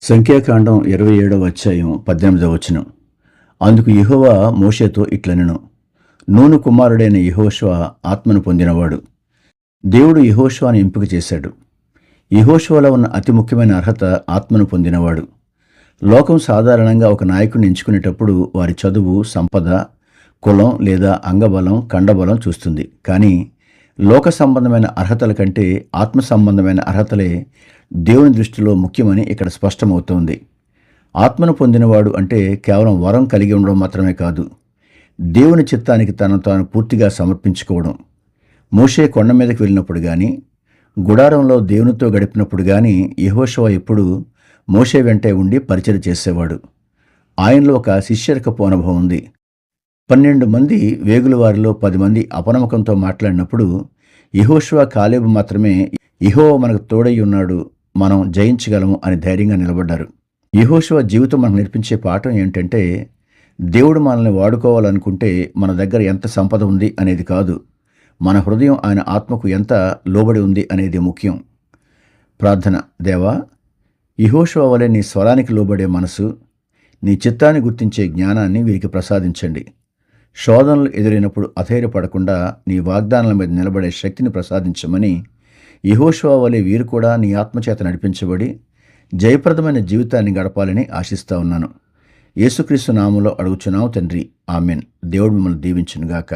సంఖ్యాకాండం 27వ అధ్యాయం 18వ వచనం. అందుకు యెహోవా మోషేతో ఇట్లనెను, నూను కుమారుడైన యెహోషువ ఆత్మను పొందినవాడు. దేవుడు యెహోషువను ఎంపిక చేశాడు. యెహోషువలో ఉన్న అతి ముఖ్యమైన అర్హత ఆత్మను పొందినవాడు. లోకం సాధారణంగా ఒక నాయకుడిని ఎంచుకునేటప్పుడు వారి చదువు, సంపద, కులం లేదా అంగబలం, కండబలం చూస్తుంది. కానీ లోక సంబంధమైన అర్హతల కంటే ఆత్మ సంబంధమైన అర్హతలే దేవుని దృష్టిలో ముఖ్యమని ఇక్కడ స్పష్టమవుతోంది. ఆత్మను పొందినవాడు అంటే కేవలం వరం కలిగి ఉండడం మాత్రమే కాదు, దేవుని చిత్తానికి తనను తాను పూర్తిగా సమర్పించుకోవడం. మోషే కొండ మీదకి వెళ్ళినప్పుడు కానీ, గుడారంలో దేవునితో గడిపినప్పుడు కానీ యెహోషువ ఎప్పుడూ మోషే వెంటే ఉండి పరిచర్య చేసేవాడు. ఆయనలో ఒక శిష్యరికపు అనుభవం ఉంది. 12 మంది వేగుల వారిలో 10 మంది అపనమ్మకంతో మాట్లాడినప్పుడు యెహోషువ, కాలేబు మాత్రమే యెహోవా మనకు తోడై ఉన్నాడు, మనం జయించగలము అని ధైర్యంగా నిలబడ్డారు. యెహోషువ జీవితం మనకు నేర్పించే పాఠం ఏంటంటే, దేవుడు మనల్ని వాడుకోవాలనుకుంటే మన దగ్గర ఎంత సంపద ఉంది అనేది కాదు, మన హృదయం ఆయన ఆత్మకు ఎంత లోబడి ఉంది అనేది ముఖ్యం. ప్రార్థన. దేవా, యెహోషువ వలె నీ స్వరానికి లోబడే మనసు, నీ చిత్తాన్ని గుర్తించే జ్ఞానాన్ని వీరికి ప్రసాదించండి. శోధనలు ఎదురైనప్పుడు అధైర్యపడకుండా నీ వాగ్దానాల మీద నిలబడే శక్తిని ప్రసాదించమని, యెహోషువ వలె వీరు కూడా నీ ఆత్మచేత నడిపించబడి జయప్రదమైన జీవితాన్ని గడపాలని ఆశిస్తా ఉన్నాను. యేసుక్రీస్తు నామములో అడుగుచున్నాము తండ్రి, ఆమెన్. దేవుడు మిమ్మల్ని దీవించునుగాక.